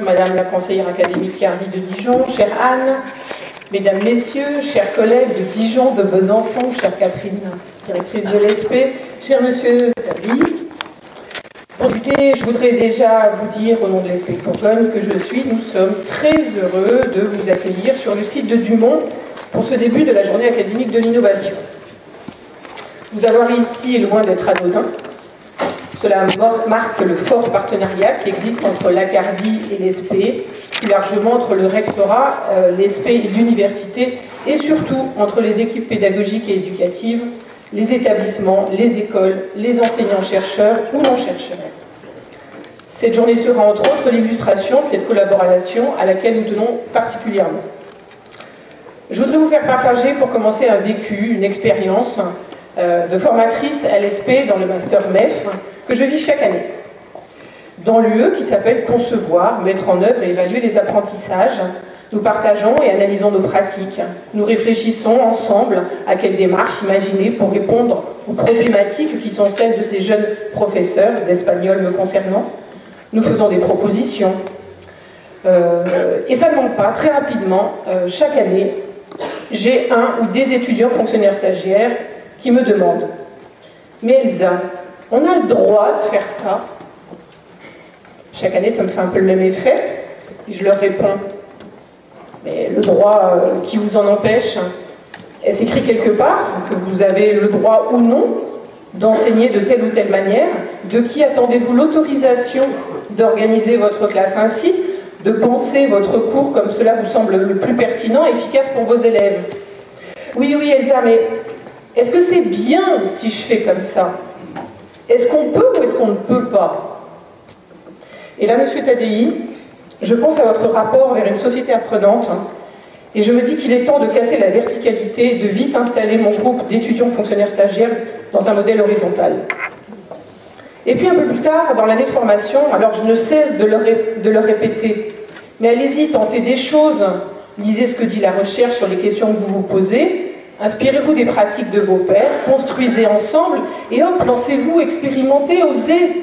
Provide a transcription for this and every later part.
Madame la conseillère académique Carly de Dijon, chère Anne, Mesdames, Messieurs, chers collègues de Dijon, de Besançon, chère Catherine, directrice de l'ESP, cher Monsieur Tadi. Pour débuter, je voudrais déjà vous dire au nom de l'ESP Bourgogne que nous sommes très heureux de vous accueillir sur le site de Dumont pour ce début de la journée académique de l'innovation. Vous avoir ici est loin d'être anodin. Cela marque le fort partenariat qui existe entre l'Acadie et l'ESP, plus largement entre le rectorat, l'ESP et l'université, et surtout entre les équipes pédagogiques et éducatives, les établissements, les écoles, les enseignants-chercheurs ou non-chercheurs. Cette journée sera entre autres l'illustration de cette collaboration à laquelle nous tenons particulièrement. Je voudrais vous faire partager pour commencer un vécu, une expérience de formatrice à l'ESP dans le master MEF que je vis chaque année. Dans l'UE qui s'appelle Concevoir, mettre en œuvre et évaluer les apprentissages, nous partageons et analysons nos pratiques. Nous réfléchissons ensemble à quelle démarche imaginer pour répondre aux problématiques qui sont celles de ces jeunes professeurs d'espagnol me concernant. Nous faisons des propositions. Et ça ne manque pas, très rapidement, chaque année, j'ai un ou des étudiants fonctionnaires stagiaires qui me demandent « Mais Elsa, on a le droit de faire ça ?» Chaque année, ça me fait un peu le même effet. Je leur réponds « Mais le droit qui vous en empêche, est-ce écrit quelque part que vous avez le droit ou non d'enseigner de telle ou telle manière? De qui attendez-vous l'autorisation d'organiser votre classe ainsi, de penser votre cours comme cela vous semble le plus pertinent et efficace pour vos élèves? Oui, Elsa, mais est-ce que c'est bien si je fais comme ça? Est-ce qu'on peut ou est-ce qu'on ne peut pas? » Et là, Monsieur Tadei, je pense à votre rapport vers une société apprenante et je me dis qu'il est temps de casser la verticalité et de vite installer mon groupe d'étudiants fonctionnaires stagiaires dans un modèle horizontal. Et puis un peu plus tard, dans l'année de formation, alors je ne cesse de leur répéter, mais allez-y, tentez des choses, lisez ce que dit la recherche sur les questions que vous vous posez, inspirez-vous des pratiques de vos pairs, construisez ensemble, et hop, lancez-vous, expérimentez, osez.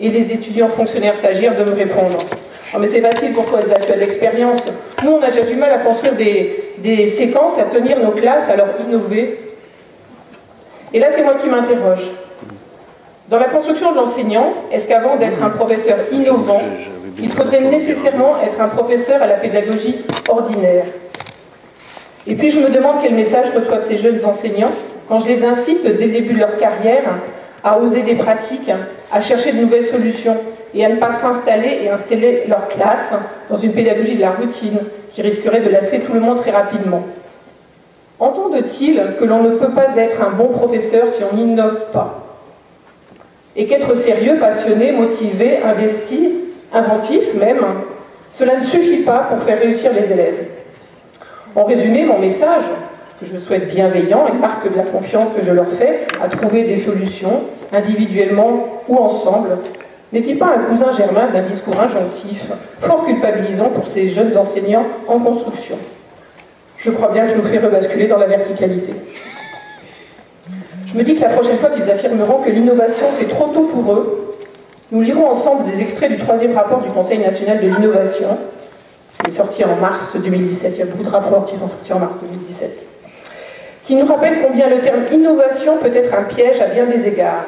Et les étudiants fonctionnaires stagiaires de me répondre « Oh mais c'est facile, pourquoi Elsa, tu as de l'expérience? Nous, on a déjà du mal à construire des séquences, à tenir nos classes, à leur innover. » Et là, c'est moi qui m'interroge. Dans la construction de l'enseignant, est-ce qu'avant d'être un professeur innovant, il faudrait nécessairement être un professeur à la pédagogie ordinaire? Et puis je me demande quel message reçoivent ces jeunes enseignants quand je les incite dès le début de leur carrière à oser des pratiques, à chercher de nouvelles solutions et à ne pas s'installer et installer leur classe dans une pédagogie de la routine qui risquerait de lasser tout le monde très rapidement. Entendent-ils que l'on ne peut pas être un bon professeur si on n'innove pas? Et qu'être sérieux, passionné, motivé, investi, inventif même, cela ne suffit pas pour faire réussir les élèves. En résumé, mon message, que je souhaite bienveillant et marque de la confiance que je leur fais à trouver des solutions, individuellement ou ensemble, n'est-il pas un cousin germain d'un discours injonctif, fort culpabilisant pour ces jeunes enseignants en construction? Je crois bien que je nous fais rebasculer dans la verticalité. Je me dis que la prochaine fois qu'ils affirmeront que l'innovation c'est trop tôt pour eux, nous lirons ensemble des extraits du 3e rapport du Conseil national de l'innovation, qui est sorti en mars 2017. Il y a beaucoup de rapports qui sont sortis en mars 2017, qui nous rappelle combien le terme innovation peut être un piège à bien des égards,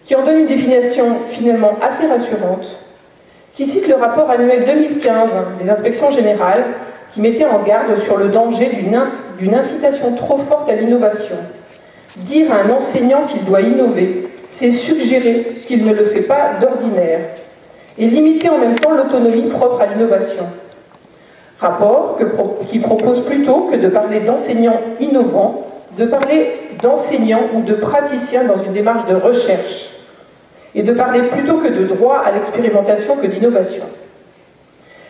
qui en donne une définition finalement assez rassurante, qui cite le rapport annuel 2015 des inspections générales, qui mettait en garde sur le danger d'une incitation trop forte à l'innovation. Dire à un enseignant qu'il doit innover, c'est suggérer qu'il ne le fait pas d'ordinaire, et limiter en même temps l'autonomie propre à l'innovation. Rapport qui propose plutôt que de parler d'enseignants innovants, de parler d'enseignants ou de praticiens dans une démarche de recherche, et de parler plutôt que de droit à l'expérimentation que d'innovation.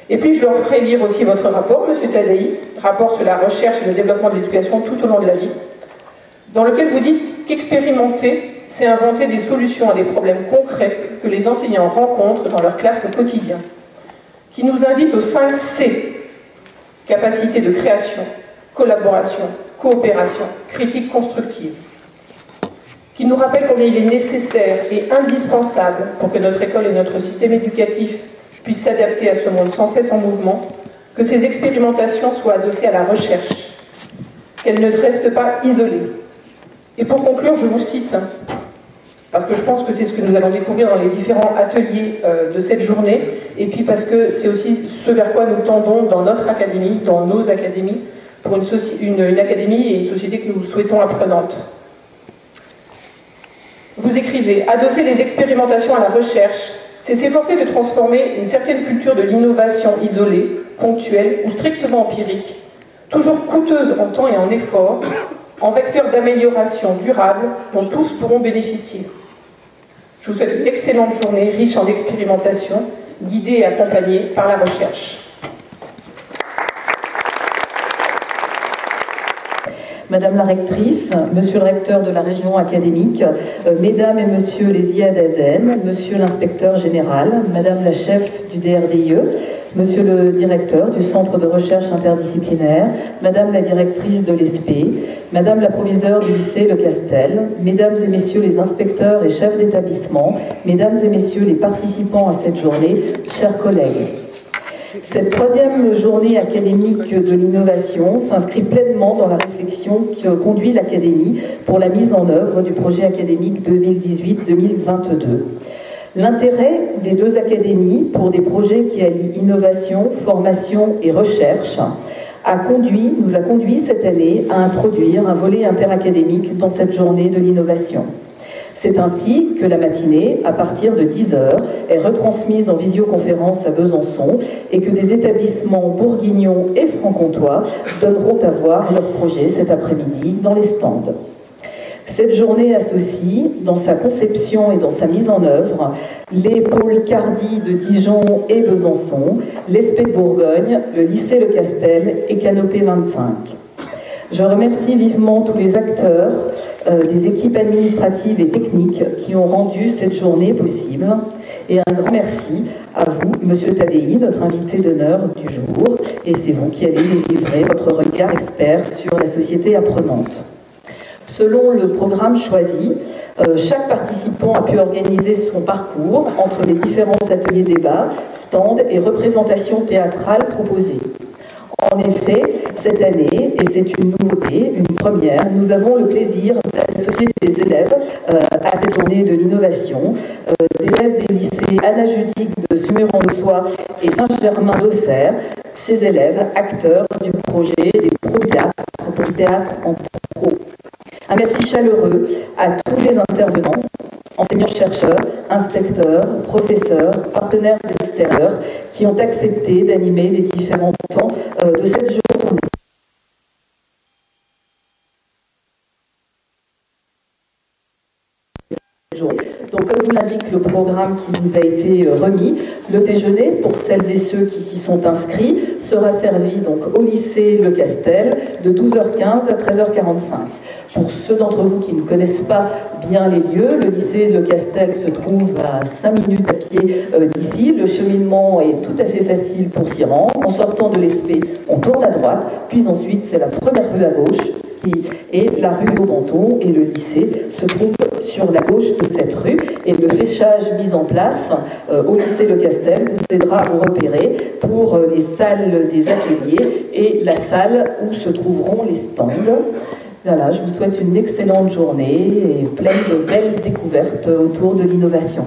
Et puis je leur ferai lire aussi votre rapport, Monsieur Tadei, rapport sur la recherche et le développement de l'éducation tout au long de la vie, dans lequel vous dites qu'expérimenter, c'est inventer des solutions à des problèmes concrets que les enseignants rencontrent dans leur classe au quotidien, qui nous invite aux 5 C, capacité de création, collaboration, coopération, critique constructive, qui nous rappelle combien il est nécessaire et indispensable pour que notre école et notre système éducatif puissent s'adapter à ce monde sans cesse en mouvement, que ces expérimentations soient adossées à la recherche, qu'elles ne restent pas isolées. Et pour conclure, je vous cite, parce que je pense que c'est ce que nous allons découvrir dans les différents ateliers de cette journée, et puis parce que c'est aussi ce vers quoi nous tendons dans notre académie, dans nos académies, pour une académie et une société que nous souhaitons apprenante. Vous écrivez « Adosser les expérimentations à la recherche, c'est s'efforcer de transformer une certaine culture de l'innovation isolée, ponctuelle ou strictement empirique, toujours coûteuse en temps et en effort, en vecteur d'amélioration durable dont tous pourront bénéficier. Je vous souhaite une excellente journée, riche en expérimentation, guidée et accompagnée par la recherche. Madame la rectrice, monsieur le recteur de la région académique, mesdames et messieurs les IADSN, monsieur l'inspecteur général, madame la chef du DRDIE, monsieur le directeur du centre de recherche interdisciplinaire, madame la directrice de l'ESP, madame la proviseure du lycée Le Castel, mesdames et messieurs les inspecteurs et chefs d'établissement, mesdames et messieurs les participants à cette journée, chers collègues. Cette troisième journée académique de l'innovation s'inscrit pleinement dans la réflexion qui conduit l'Académie pour la mise en œuvre du projet académique 2018-2022. L'intérêt des deux académies pour des projets qui allient innovation, formation et recherche nous a conduit cette année à introduire un volet interacadémique dans cette journée de l'innovation. C'est ainsi que la matinée, à partir de 10 h, est retransmise en visioconférence à Besançon et que des établissements bourguignons et franc-comtois donneront à voir leurs projets cet après-midi dans les stands. Cette journée associe, dans sa conception et dans sa mise en œuvre, les pôles Cardi de Dijon et Besançon, l'ESP de Bourgogne, le lycée Le Castel et Canopée 25. Je remercie vivement tous les acteurs, des équipes administratives et techniques qui ont rendu cette journée possible. Et un grand merci à vous, Monsieur Tadei, notre invité d'honneur du jour. Et c'est vous qui allez nous livrer votre regard expert sur la société apprenante. Selon le programme choisi, chaque participant a pu organiser son parcours entre les différents ateliers débats, stands et représentations théâtrales proposées. En effet, cette année, et c'est une nouveauté, une première, nous avons le plaisir d'associer des élèves à cette journée de l'innovation, des élèves des lycées Anna Judic de Sumuran-le-Soie et Saint-Germain d'Auxerre, ces élèves acteurs du projet des pro-théâtre pour le théâtre en pro. Un merci chaleureux à tous les intervenants, enseignants-chercheurs, inspecteurs, professeurs, partenaires extérieurs qui ont accepté d'animer les différents temps de cette journée. Donc, comme vous l'indique le programme qui vous a été remis, le déjeuner, pour celles et ceux qui s'y sont inscrits, sera servi donc au lycée Le Castel de 12h15 à 13h45. Pour ceux d'entre vous qui ne connaissent pas bien les lieux, le lycée Le Castel se trouve à 5 minutes à pied d'ici. Le cheminement est tout à fait facile pour s'y rendre. En sortant de l'ESP, on tourne à droite, puis ensuite c'est la première rue à gauche qui est la rue Beaubanton, et le lycée se trouve sur la gauche de cette rue. Et le fléchage mis en place au lycée Le Castel vous aidera à vous repérer pour les salles des ateliers et la salle où se trouveront les stands. Voilà, je vous souhaite une excellente journée et pleine de belles découvertes autour de l'innovation.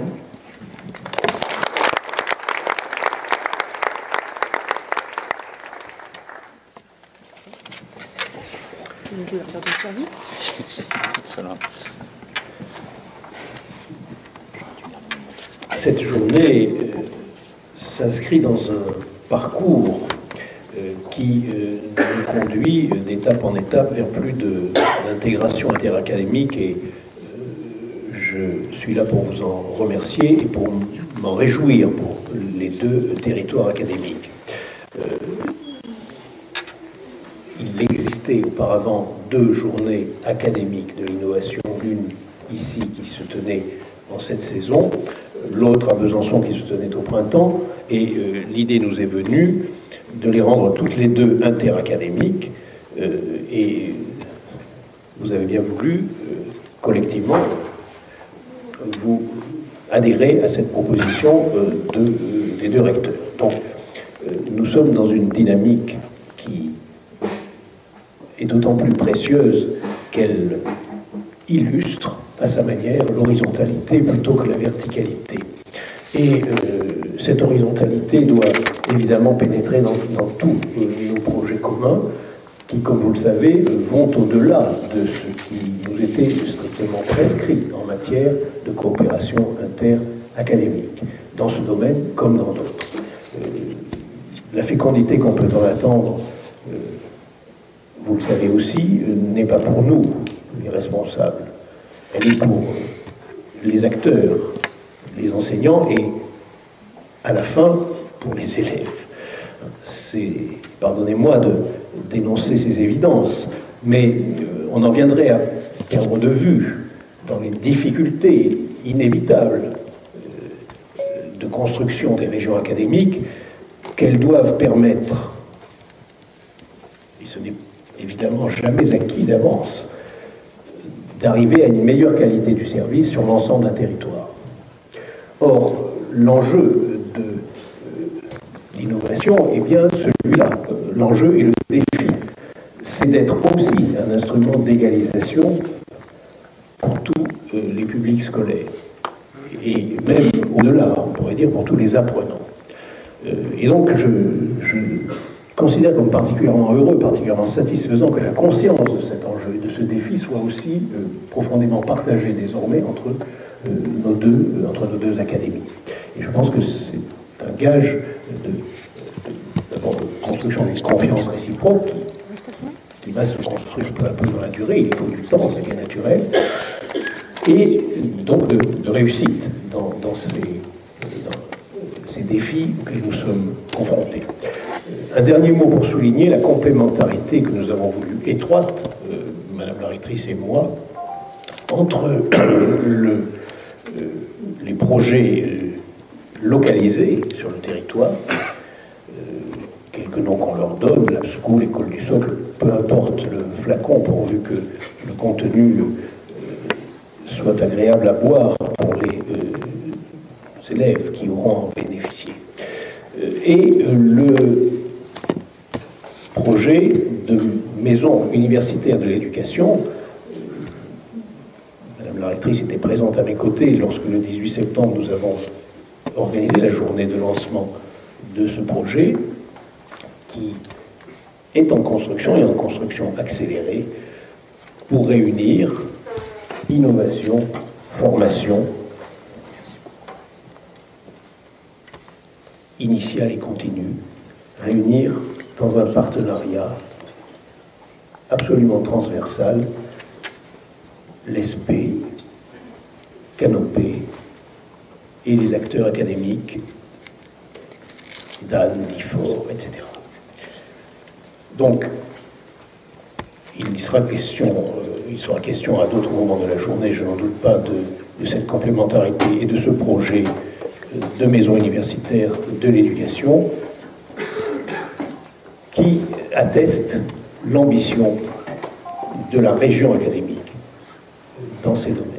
Cette journée s'inscrit dans un parcours qui nous conduit d'étape en étape vers plus d'intégration interacadémique, et je suis là pour vous en remercier et pour m'en réjouir pour les deux territoires académiques. Il existait auparavant deux journées académiques de l'innovation, l'une ici qui se tenait en cette saison, l'autre à Besançon qui se tenait au printemps, et l'idée nous est venue de les rendre toutes les deux interacadémiques, et vous avez bien voulu collectivement vous adhérer à cette proposition des deux recteurs. Donc, nous sommes dans une dynamique qui est d'autant plus précieuse qu'elle illustre, à sa manière, l'horizontalité plutôt que la verticalité. Et cette horizontalité doit évidemment pénétrer dans tous nos projets communs, qui, comme vous le savez, vont au-delà de ce qui nous était strictement prescrit en matière de coopération interacadémique, dans ce domaine comme dans d'autres. La fécondité qu'on peut en attendre, vous le savez aussi, n'est pas pour nous, les responsables. Elle est pour les acteurs, les enseignants et, à la fin, pour les élèves. C'est, pardonnez-moi de dénoncer ces évidences, mais on en viendrait à perdre de vue dans les difficultés inévitables de construction des régions académiques qu'elles doivent permettre, et ce n'est évidemment jamais acquis d'avance, d'arriver à une meilleure qualité du service sur l'ensemble d'un territoire. Or, l'enjeu de l'innovation est bien celui-là. L'enjeu et le défi, c'est d'être aussi un instrument d'égalisation pour tous les publics scolaires. Et même au-delà, on pourrait dire pour tous les apprenants. Et donc, je considère comme particulièrement heureux, particulièrement satisfaisant que la conscience de cet enjeu et de ce défi soit aussi profondément partagée désormais entre nos deux académies. Et je pense que c'est un gage d'abord de construction d'une confiance réciproque qui va se construire peu à peu dans la durée. Il faut du temps, c'est bien naturel. Et donc de réussite dans ces défis auxquels nous sommes confrontés. Un dernier mot pour souligner la complémentarité que nous avons voulu étroite, Madame la rectrice et moi, entre les projets localisés sur le territoire, quelques noms qu'on leur donne, Lab School, l'école du socle, peu importe le flacon, pourvu que le contenu soit agréable à boire pour les élèves qui auront en bénéficié. Et le projet de maison universitaire de l'éducation, Madame la rectrice était présente à mes côtés lorsque le 18 septembre nous avons organisé la journée de lancement de ce projet qui est en construction et en construction accélérée pour réunir innovation, formation initiale et continue, réunir dans un partenariat absolument transversal l'ESP, Canopé et les acteurs académiques, DAN, DIFOR, etc. Donc, il sera question à d'autres moments de la journée, je n'en doute pas, de cette complémentarité et de ce projet de maison universitaire de l'éducation qui atteste l'ambition de la région académique dans ces domaines.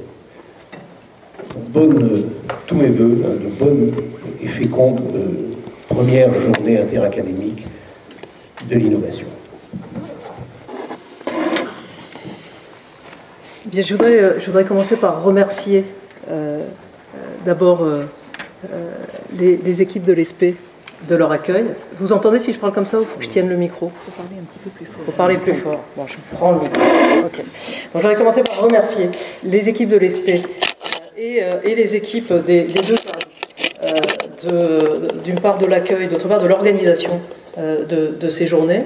Tous mes voeux, de bonnes et fécondes premières journées interacadémiques de l'innovation. Bien, je voudrais commencer par remercier d'abord les équipes de l'ESP de leur accueil. Vous entendez si je parle comme ça ou il faut que je tienne le micro? Il faut parler un petit peu plus fort. Il faut parler plus fort. Bon, je prends le micro. Ok. Donc, j'aurais commencé par remercier les équipes de l'ESP et les équipes des deux d'une part de l'accueil, d'autre part de l'organisation de ces journées.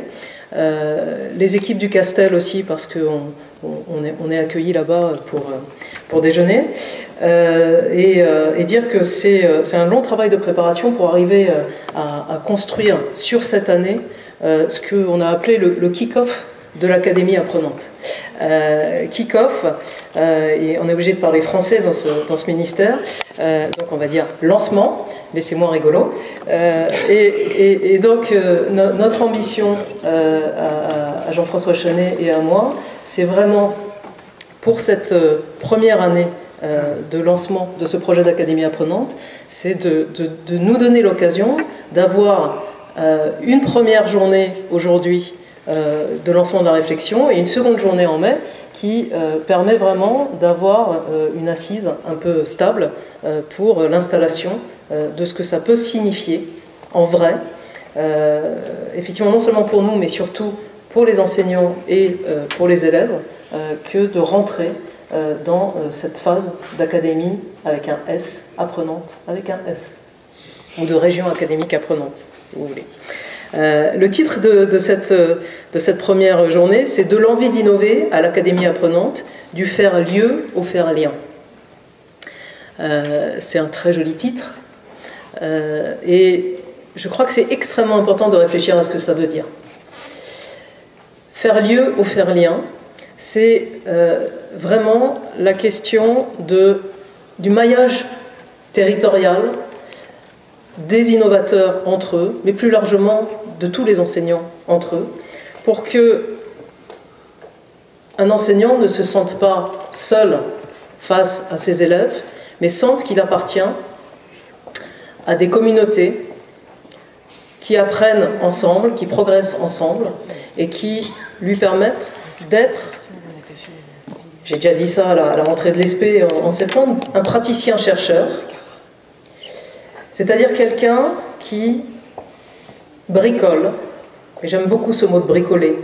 Les équipes du Castel aussi, parce qu'on est accueillis là-bas pour déjeuner, et dire que c'est un long travail de préparation pour arriver à construire sur cette année ce qu'on a appelé le kick-off de l'Académie apprenante. Kick-off, et on est obligé de parler français dans ce ministère, donc on va dire lancement, mais c'est moins rigolo. Et donc notre ambition à Jean-François Chanet et à moi, c'est vraiment pour cette première année de lancement de ce projet d'académie apprenante, c'est de nous donner l'occasion d'avoir une première journée aujourd'hui de lancement de la réflexion et une seconde journée en mai qui permet vraiment d'avoir une assise un peu stable pour l'installation de ce que ça peut signifier en vrai, effectivement non seulement pour nous mais surtout pour les enseignants et pour les élèves, que de rentrer dans cette phase d'académie avec un S, apprenante avec un S, ou de région académique apprenante, si vous voulez. Le titre de cette première journée, c'est « De l'envie d'innover à l'Académie apprenante, du faire lieu au faire lien ». C'est un très joli titre, et je crois que c'est extrêmement important de réfléchir à ce que ça veut dire. Faire lieu au faire lien, c'est vraiment la question du maillage territorial des innovateurs entre eux, mais plus largement de tous les enseignants entre eux, pour que un enseignant ne se sente pas seul face à ses élèves, mais sente qu'il appartient à des communautés qui apprennent ensemble, qui progressent ensemble, et qui lui permettent d'être, j'ai déjà dit ça à la rentrée de l'ESP en septembre, un praticien-chercheur, c'est-à-dire quelqu'un qui bricole, et j'aime beaucoup ce mot de bricoler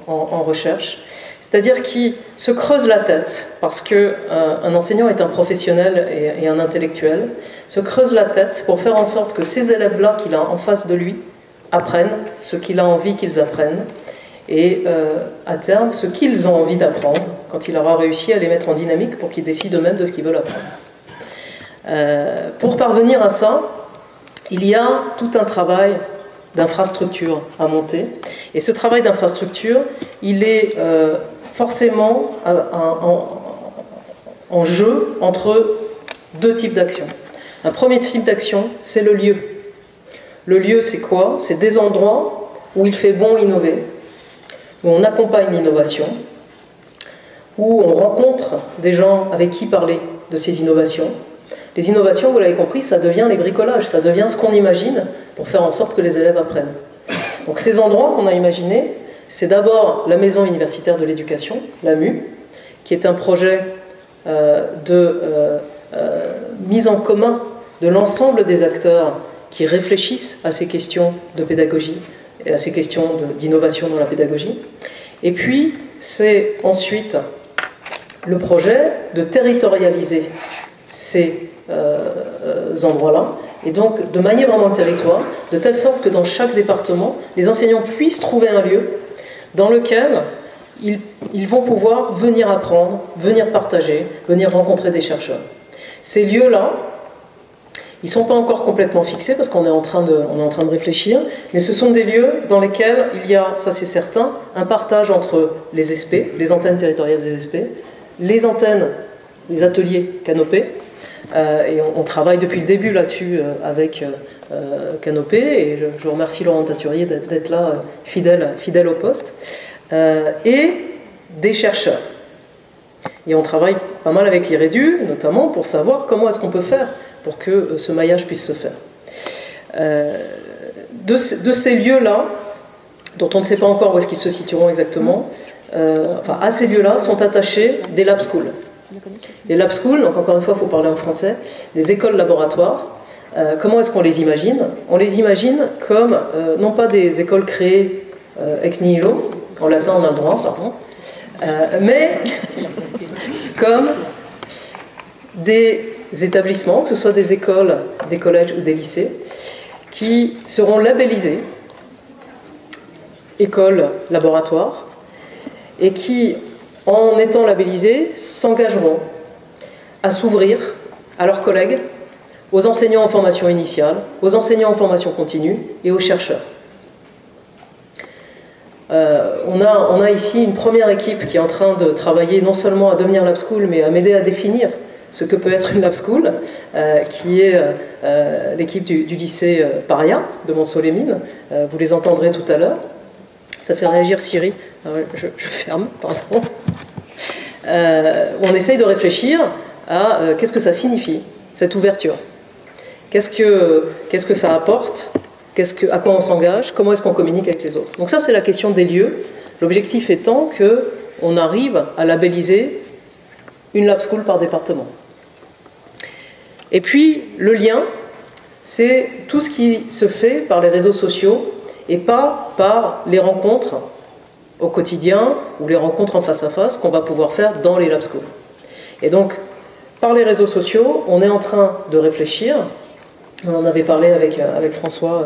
en recherche, c'est-à-dire qui se creuse la tête, parce qu'un enseignant est un professionnel et un intellectuel, se creuse la tête pour faire en sorte que ces élèves-là qu'il a en face de lui apprennent ce qu'il a envie qu'ils apprennent, et à terme, ce qu'ils ont envie d'apprendre, quand il aura réussi à les mettre en dynamique pour qu'ils décident eux-mêmes de ce qu'ils veulent apprendre. Pour parvenir à ça, il y a tout un travail d'infrastructure à monter. Et ce travail d'infrastructure, il est forcément en jeu entre deux types d'actions. Un premier type d'action, c'est le lieu. Le lieu, c'est quoi? C'est des endroits où il fait bon innover, où on accompagne l'innovation, où on rencontre des gens avec qui parler de ces innovations. Les innovations, vous l'avez compris, ça devient les bricolages, ça devient ce qu'on imagine pour faire en sorte que les élèves apprennent. Donc ces endroits qu'on a imaginés, c'est d'abord la Maison universitaire de l'éducation, la MU, qui est un projet de mise en commun de l'ensemble des acteurs qui réfléchissent à ces questions de pédagogie et à ces questions d'innovation dans la pédagogie. Et puis, c'est ensuite le projet de territorialiser ces endroits-là, et donc de manier vraiment le territoire, de telle sorte que dans chaque département, les enseignants puissent trouver un lieu dans lequel ils vont pouvoir venir apprendre, venir partager, venir rencontrer des chercheurs. Ces lieux-là, ils ne sont pas encore complètement fixés parce qu'on est en train de réfléchir, mais ce sont des lieux dans lesquels il y a, ça c'est certain, un partage entre les ESP, les antennes territoriales des ESP, les antennes, les ateliers Canopé, et on travaille depuis le début là-dessus avec Canopé, et je remercie Laurent Taturier d'être là, fidèle au poste, et des chercheurs. Et on travaille pas mal avec l'IREDU, notamment pour savoir comment est-ce qu'on peut faire pour que ce maillage puisse se faire. De ces lieux-là, dont on ne sait pas encore où est-ce qu'ils se situeront exactement, à ces lieux-là sont attachés des lab schools. Les lab schools, donc encore une fois, il faut parler en français, des écoles laboratoires. Comment est-ce qu'on les imagine? On les imagine comme, non pas des écoles créées ex nihilo, en latin on a le droit, pardon, mais comme des établissements, que ce soit des écoles, des collèges ou des lycées, qui seront labellisés écoles laboratoires et qui, en étant labellisés, s'engageront à s'ouvrir à leurs collègues, aux enseignants en formation initiale, aux enseignants en formation continue et aux chercheurs. On a ici une première équipe qui est en train de travailler non seulement à devenir lab school, mais à m'aider à définir ce que peut être une lab school, qui est l'équipe du lycée Paria de Montceau-les-Mines. Vous les entendrez tout à l'heure. Ça fait réagir Siri. Je ferme, pardon. On essaye de réfléchir à qu'est-ce que ça signifie, cette ouverture. Qu'est-ce que ça apporte, à quoi on s'engage, comment est-ce qu'on communique avec les autres. Donc ça, c'est la question des lieux. L'objectif étant qu'on arrive à labelliser une lab school par département. Et puis, le lien, c'est tout ce qui se fait par les réseaux sociaux et pas par les rencontres au quotidien ou les rencontres en face à face qu'on va pouvoir faire dans les lab schools. Et donc, par les réseaux sociaux, on est en train de réfléchir, on en avait parlé avec François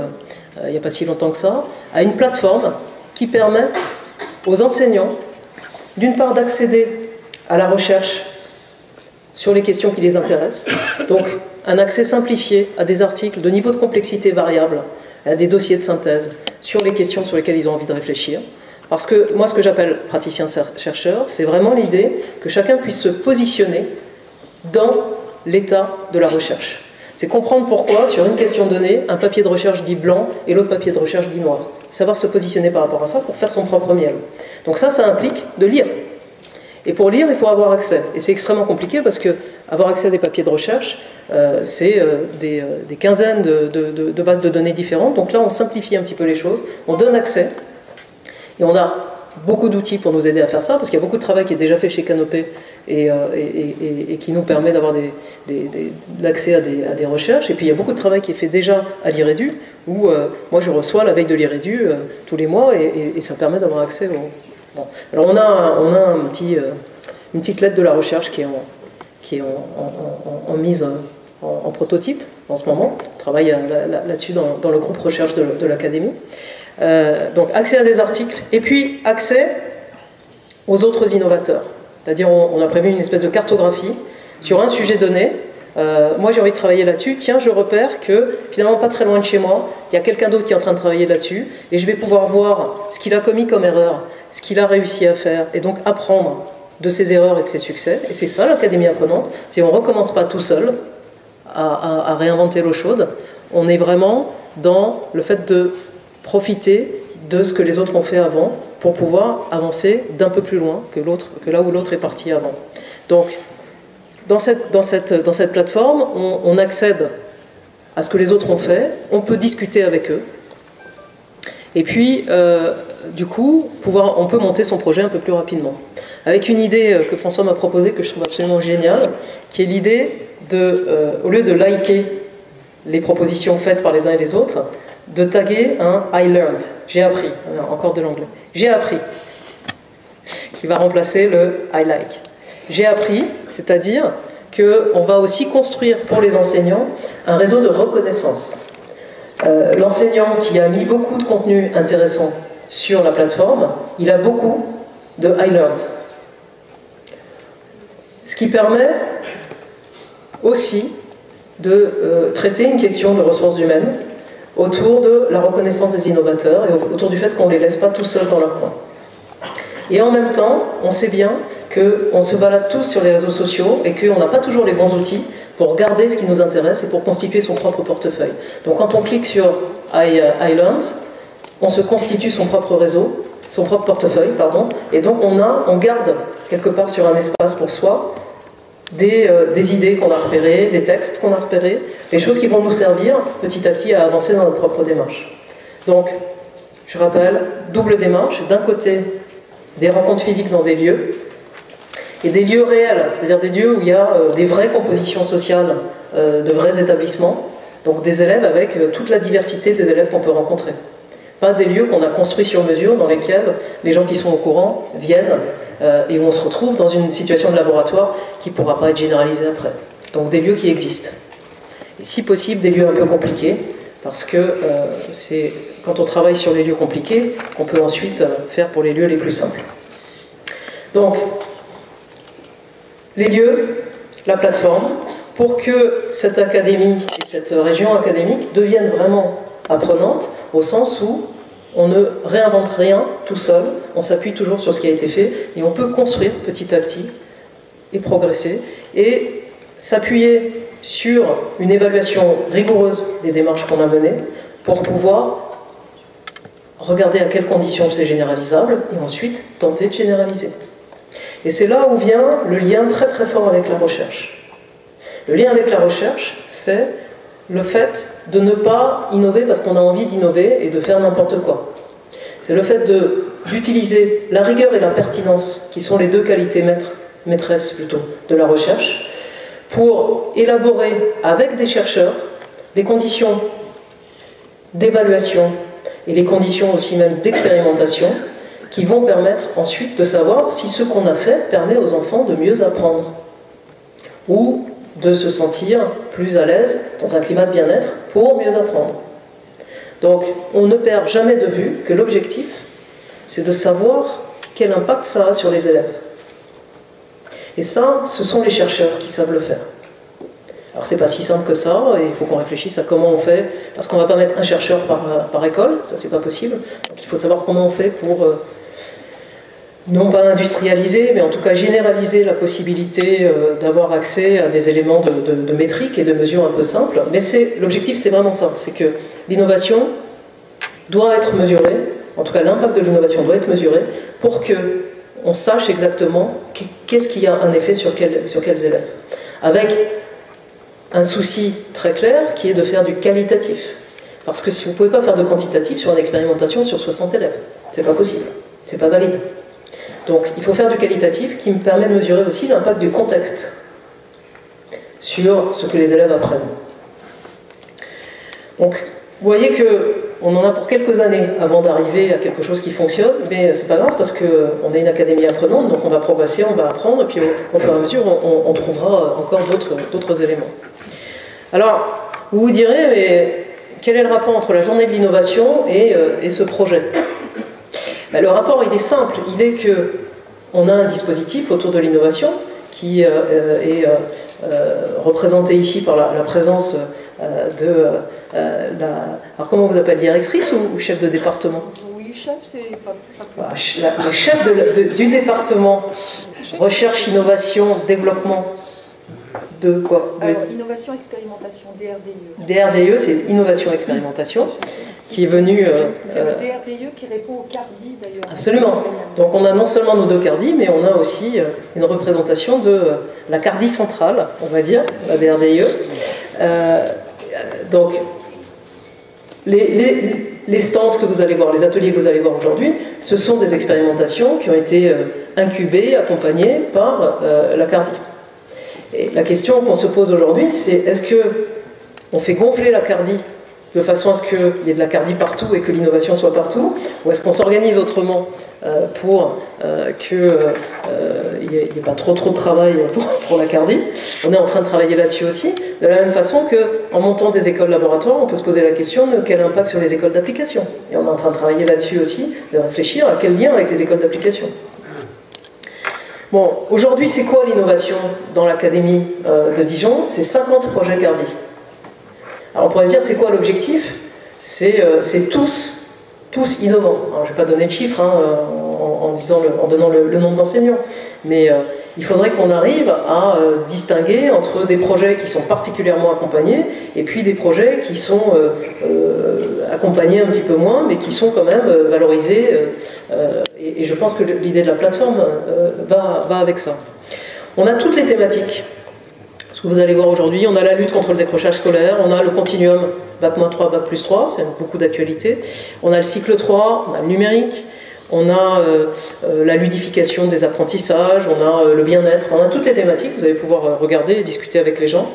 il n'y a pas si longtemps que ça, à une plateforme qui permette aux enseignants, d'une part, d'accéder à la recherche sur les questions qui les intéressent, donc un accès simplifié à des articles de niveau de complexité variable, à des dossiers de synthèse sur les questions sur lesquelles ils ont envie de réfléchir. Parce que moi, ce que j'appelle praticien-chercheur, c'est vraiment l'idée que chacun puisse se positionner dans l'état de la recherche. C'est comprendre pourquoi, sur une question donnée, un papier de recherche dit blanc et l'autre papier de recherche dit noir. Savoir se positionner par rapport à ça pour faire son propre miel. Donc ça implique de lire. Et pour lire, il faut avoir accès. Et c'est extrêmement compliqué parce que avoir accès à des papiers de recherche, c'est des quinzaines de bases de données différentes. Donc là, on simplifie un petit peu les choses, on donne accès. Et on a beaucoup d'outils pour nous aider à faire ça, parce qu'il y a beaucoup de travail qui est déjà fait chez Canopé et qui nous permet d'avoir l'accès à des recherches. Et puis il y a beaucoup de travail qui est fait déjà à l'IREDU, où moi je reçois la veille de l'IREDU tous les mois, et ça permet d'avoir accès au... Bon. Alors on a une petite lettre de la recherche qui est en mise en prototype en ce moment. On travaille là-dessus dans le groupe recherche de l'Académie. Donc accès à des articles, et puis accès aux autres innovateurs. C'est-à-dire on a prévu une espèce de cartographie sur un sujet donné. Moi j'ai envie de travailler là-dessus. Tiens, je repère que finalement pas très loin de chez moi, il y a quelqu'un d'autre qui est en train de travailler là-dessus, et je vais pouvoir voir ce qu'il a commis comme erreur, ce qu'il a réussi à faire, et donc apprendre de ses erreurs et de ses succès. Et c'est ça l'Académie apprenante, c'est on ne recommence pas tout seul à réinventer l'eau chaude. On est vraiment dans le fait de profiter de ce que les autres ont fait avant pour pouvoir avancer d'un peu plus loin que là où l'autre est parti avant. Donc, dans cette plateforme, on accède à ce que les autres ont fait, on peut discuter avec eux, et puis, du coup, on peut monter son projet un peu plus rapidement. Avec une idée que François m'a proposée, que je trouve absolument géniale, qui est l'idée au lieu de liker les propositions faites par les uns et les autres, de taguer un « I learned », j'ai appris, encore de l'anglais, j'ai appris, qui va remplacer le « I like ». J'ai appris, c'est-à-dire qu'on va aussi construire pour les enseignants un réseau de reconnaissance. L'enseignant qui a mis beaucoup de contenu intéressant sur la plateforme, il a beaucoup de « I learned ». Ce qui permet aussi de traiter une question de ressources humaines autour de la reconnaissance des innovateurs et autour du fait qu'on ne les laisse pas tout seuls dans leur coin. Et en même temps, on sait bien qu'on se balade tous sur les réseaux sociaux et qu'on n'a pas toujours les bons outils pour garder ce qui nous intéresse et pour constituer son propre portefeuille. Donc quand on clique sur I learned, on se constitue son propre réseau, son propre portefeuille, pardon, et donc on garde quelque part sur un espace pour soi des idées qu'on a repérées, des textes qu'on a repérés, des choses qui vont nous servir petit à petit à avancer dans notre propre démarche. Donc, je rappelle, double démarche, d'un côté, des rencontres physiques dans des lieux, et des lieux réels, c'est-à-dire des lieux où il y a des vraies compositions sociales, de vrais établissements, donc des élèves avec toute la diversité des élèves qu'on peut rencontrer. Pas des lieux qu'on a construits sur mesure, dans lesquels les gens qui sont au courant viennent, et où on se retrouve dans une situation de laboratoire qui ne pourra pas être généralisée après. Donc des lieux qui existent. Et si possible, des lieux un peu compliqués, parce que c'est quand on travaille sur les lieux compliqués qu'on peut ensuite faire pour les lieux les plus simples. Donc, les lieux, la plateforme, pour que cette académie et cette région académique deviennent vraiment apprenantes, au sens où on ne réinvente rien tout seul, on s'appuie toujours sur ce qui a été fait, et on peut construire petit à petit, et progresser, et s'appuyer sur une évaluation rigoureuse des démarches qu'on a menées, pour pouvoir regarder à quelles conditions c'est généralisable, et ensuite tenter de généraliser. Et c'est là où vient le lien très très fort avec la recherche. Le lien avec la recherche, c'est le fait de ne pas innover parce qu'on a envie d'innover et de faire n'importe quoi. C'est le fait d'utiliser la rigueur et la pertinence, qui sont les deux qualités maîtresses plutôt, de la recherche, pour élaborer avec des chercheurs des conditions d'évaluation et les conditions aussi même d'expérimentation qui vont permettre ensuite de savoir si ce qu'on a fait permet aux enfants de mieux apprendre ou de se sentir plus à l'aise dans un climat de bien-être pour mieux apprendre. Donc on ne perd jamais de vue que l'objectif, c'est de savoir quel impact ça a sur les élèves. Et ça, ce sont les chercheurs qui savent le faire. Alors c'est pas si simple que ça, et il faut qu'on réfléchisse à comment on fait, parce qu'on ne va pas mettre un chercheur par école, ça c'est pas possible. Donc il faut savoir comment on fait pour non pas industrialiser, mais en tout cas généraliser la possibilité d'avoir accès à des éléments de métrique et de mesure un peu simples. Mais l'objectif c'est vraiment ça, c'est que l'innovation doit être mesurée, en tout cas l'impact de l'innovation doit être mesuré, pour qu'on sache exactement qu'est-ce qui a un effet sur quels élèves. Avec un souci très clair qui est de faire du qualitatif. Parce que si vous ne pouvez pas faire de quantitatif sur une expérimentation sur 60 élèves, c'est pas possible, c'est pas valide. Donc il faut faire du qualitatif qui me permet de mesurer aussi l'impact du contexte sur ce que les élèves apprennent. Donc vous voyez qu'on en a pour quelques années avant d'arriver à quelque chose qui fonctionne, mais c'est pas grave parce qu'on est une académie apprenante, donc on va progresser, on va apprendre, et puis au fur et à mesure on trouvera encore d'autres éléments. Alors, vous vous direz, mais quel est le rapport entre la journée de l'innovation et ce projet ? Ben, le rapport, il est simple. Il est qu'on a un dispositif autour de l'innovation qui est représenté ici par la présence de alors comment on vous appelle, directrice ou chef de département ? Oui, chef, c'est pas... Le chef du département recherche, innovation, développement. De quoi ? Alors, innovation, expérimentation, DRDIE. DRDIE, c'est innovation, expérimentation, qui est venu... c'est le DRDIE qui répond au CARDI, d'ailleurs. Absolument. Donc on a non seulement nos deux CARDI, mais on a aussi une représentation de la CARDI centrale, on va dire, la DRDIE. Donc, les stands que vous allez voir, les ateliers que vous allez voir aujourd'hui, ce sont des expérimentations qui ont été incubées, accompagnées par la CARDI. Et la question qu'on se pose aujourd'hui, c'est est-ce qu'on fait gonfler la CARDI de façon à ce qu'il y ait de la CARDI partout et que l'innovation soit partout, ou est-ce qu'on s'organise autrement pour qu'il n'y ait pas trop de travail pour la CARDI. On est en train de travailler là-dessus aussi, de la même façon qu'en montant des écoles laboratoires, on peut se poser la question de quel impact sur les écoles d'application. Et on est en train de travailler là-dessus aussi, de réfléchir à quel lien avec les écoles d'application. Bon, aujourd'hui, c'est quoi l'innovation dans l'Académie de Dijon? C'est 50 projets CARDI. Alors on pourrait se dire, c'est quoi l'objectif? C'est tous innovants. Alors, je ne vais pas donner de chiffres en donnant le nombre d'enseignants, mais il faudrait qu'on arrive à distinguer entre des projets qui sont particulièrement accompagnés et puis des projets qui sont accompagnés un petit peu moins, mais qui sont quand même valorisés. Et je pense que l'idée de la plateforme va avec ça. On a toutes les thématiques. Ce que vous allez voir aujourd'hui, on a la lutte contre le décrochage scolaire, on a le continuum Bac-3, Bac+3, c'est beaucoup d'actualité. On a le cycle 3, on a le numérique, on a la ludification des apprentissages, on a le bien-être, on a toutes les thématiques, vous allez pouvoir regarder et discuter avec les gens,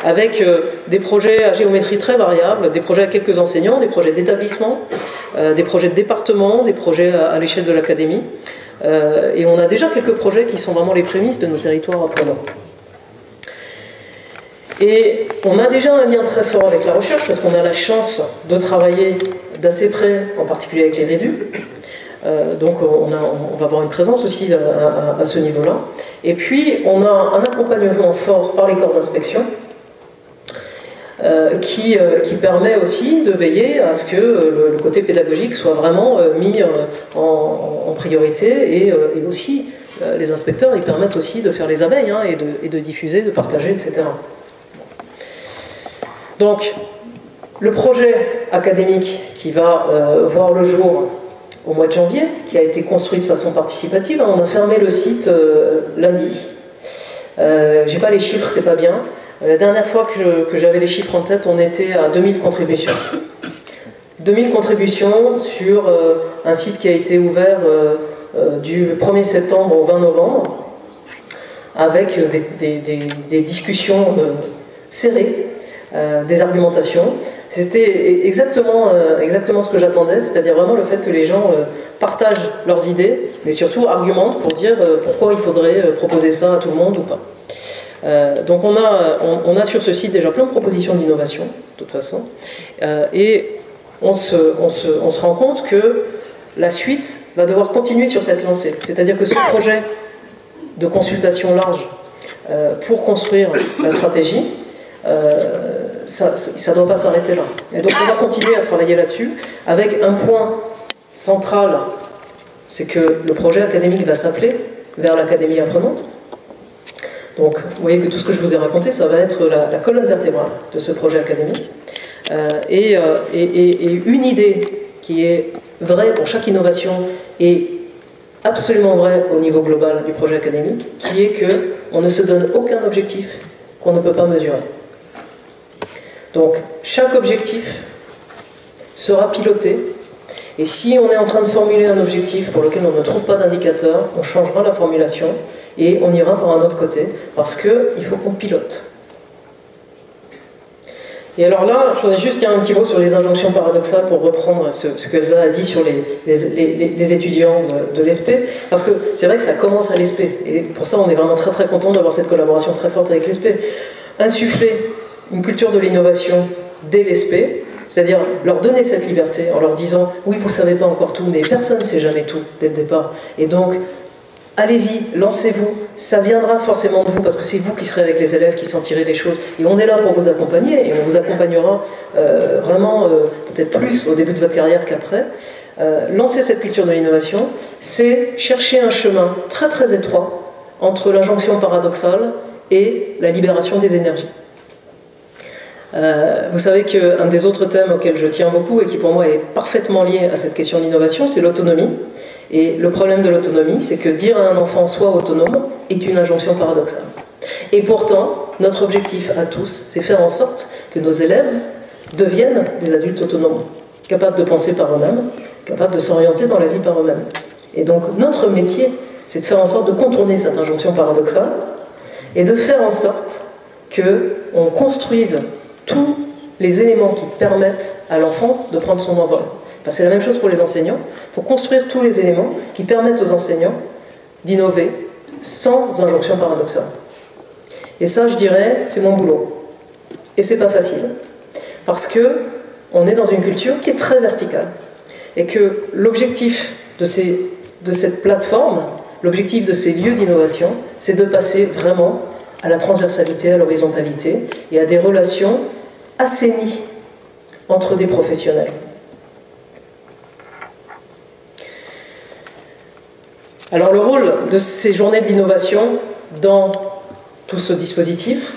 avec des projets à géométrie très variable, des projets à quelques enseignants, des projets d'établissement, des projets de département, des projets à l'échelle de l'académie. Et on a déjà quelques projets qui sont vraiment les prémices de nos territoires apprenants. Et on a déjà un lien très fort avec la recherche parce qu'on a la chance de travailler d'assez près, en particulier avec les REDU. Donc on va avoir une présence aussi à ce niveau-là. Et puis on a un accompagnement fort par les corps d'inspection qui permet aussi de veiller à ce que le côté pédagogique soit vraiment mis en priorité et aussi les inspecteurs ils permettent aussi de faire les abeilles et de diffuser, de partager, etc. Donc, le projet académique qui va voir le jour au mois de janvier, qui a été construit de façon participative, on a fermé le site lundi. J'ai pas les chiffres, c'est pas bien. La dernière fois que j'avais les chiffres en tête, on était à 2000 contributions. 2000 contributions sur un site qui a été ouvert du 1er septembre au 20 novembre, avec des discussions serrées, des argumentations. C'était exactement ce que j'attendais, c'est-à-dire vraiment le fait que les gens partagent leurs idées, mais surtout argumentent pour dire pourquoi il faudrait proposer ça à tout le monde ou pas. Donc on a sur ce site déjà plein de propositions d'innovation, de toute façon, et on se rend compte que la suite va devoir continuer sur cette lancée. C'est-à-dire que ce projet de consultation large pour construire la stratégie, ça ne doit pas s'arrêter là. Et donc on va continuer à travailler là-dessus, avec un point central, c'est que le projet académique va s'appeler vers l'académie apprenante. Donc vous voyez que tout ce que je vous ai raconté, ça va être la colonne vertébrale de ce projet académique. Et une idée qui est vraie pour chaque innovation et absolument vraie au niveau global du projet académique, qui est qu'on ne se donne aucun objectif qu'on ne peut pas mesurer. Donc chaque objectif sera piloté, et si on est en train de formuler un objectif pour lequel on ne trouve pas d'indicateur, on changera la formulation et on ira par un autre côté, parce qu'il faut qu'on pilote. Et alors là, je voudrais juste dire un petit mot sur les injonctions paradoxales pour reprendre ce qu'Elsa a dit sur les étudiants de l'ESP, parce que c'est vrai que ça commence à l'ESP, et pour ça on est vraiment très très content d'avoir cette collaboration très forte avec l'ESP. Insuffler une culture de l'innovation dès l'ESP, c'est-à-dire leur donner cette liberté en leur disant « oui, vous ne savez pas encore tout, mais personne ne sait jamais tout dès le départ, et donc allez-y, lancez-vous, ça viendra forcément de vous, parce que c'est vous qui serez avec les élèves qui sentirez les choses, et on est là pour vous accompagner, et on vous accompagnera vraiment peut-être plus au début de votre carrière qu'après. Lancer cette culture de l'innovation, c'est chercher un chemin très très étroit entre l'injonction paradoxale et la libération des énergies. Vous savez qu'un des autres thèmes auxquels je tiens beaucoup et qui pour moi est parfaitement lié à cette question de l'innovation, c'est l'autonomie. Et le problème de l'autonomie, c'est que dire à un enfant « sois autonome » est une injonction paradoxale. Et pourtant, notre objectif à tous, c'est faire en sorte que nos élèves deviennent des adultes autonomes, capables de penser par eux-mêmes, capables de s'orienter dans la vie par eux-mêmes. Et donc notre métier, c'est de faire en sorte de contourner cette injonction paradoxale et de faire en sorte qu'on construise tous les éléments qui permettent à l'enfant de prendre son envol. Enfin, c'est la même chose pour les enseignants. Il faut construire tous les éléments qui permettent aux enseignants d'innover sans injonction paradoxale. Et ça, je dirais, c'est mon boulot. Et c'est pas facile. Parce qu'on est dans une culture qui est très verticale. Et que l'objectif de cette plateforme, l'objectif de ces lieux d'innovation, c'est de passer vraiment à la transversalité, à l'horizontalité et à des relations assainies entre des professionnels. Alors le rôle de ces journées de l'innovation dans tout ce dispositif,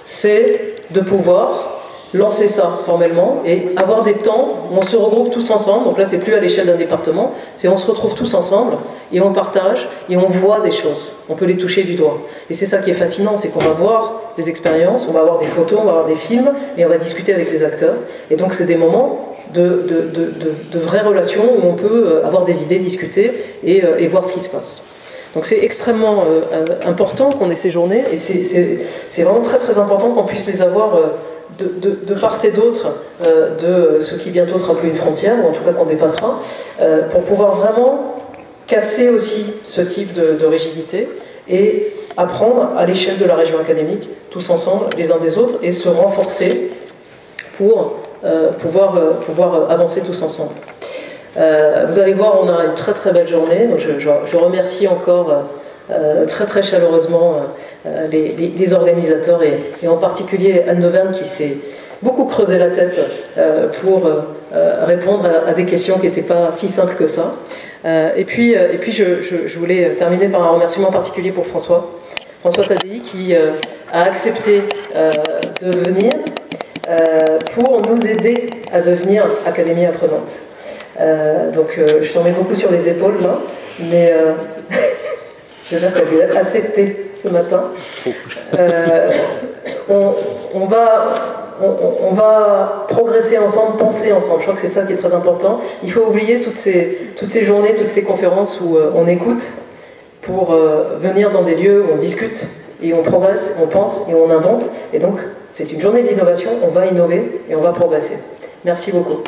c'est de pouvoir lancer ça formellement et avoir des temps où on se regroupe tous ensemble. Donc là, c'est plus à l'échelle d'un département, c'est on se retrouve tous ensemble et on partage et on voit des choses. On peut les toucher du doigt. Et c'est ça qui est fascinant, c'est qu'on va voir des expériences, on va avoir des photos, on va avoir des films et on va discuter avec les acteurs. Et donc, c'est des moments de vraies relations où on peut avoir des idées, discuter et voir ce qui se passe. Donc c'est extrêmement important qu'on ait ces journées et c'est vraiment très très important qu'on puisse les avoir de part et d'autre de ce qui bientôt sera plus une frontière, ou en tout cas qu'on dépassera, pour pouvoir vraiment casser aussi ce type de rigidité et apprendre à l'échelle de la région académique, tous ensemble, les uns des autres, et se renforcer pour pouvoir avancer tous ensemble. Vous allez voir, on a une très très belle journée. Donc je remercie encore très très chaleureusement les organisateurs et en particulier Anne Noverne qui s'est beaucoup creusé la tête pour répondre à des questions qui n'étaient pas si simples que ça. Et puis je voulais terminer par un remerciement particulier pour François Tadei qui a accepté de venir pour nous aider à devenir Académie apprenante. Donc je t'en mets beaucoup sur les épaules là, mais j'espère que tu as accepté ce matin. on va progresser ensemble, penser ensemble. Je crois que c'est ça qui est très important. Il faut oublier toutes ces journées, toutes ces conférences où on écoute pour venir dans des lieux où on discute et on progresse, on pense et on invente. Et donc, c'est une journée d'innovation, on va innover et on va progresser. Merci beaucoup.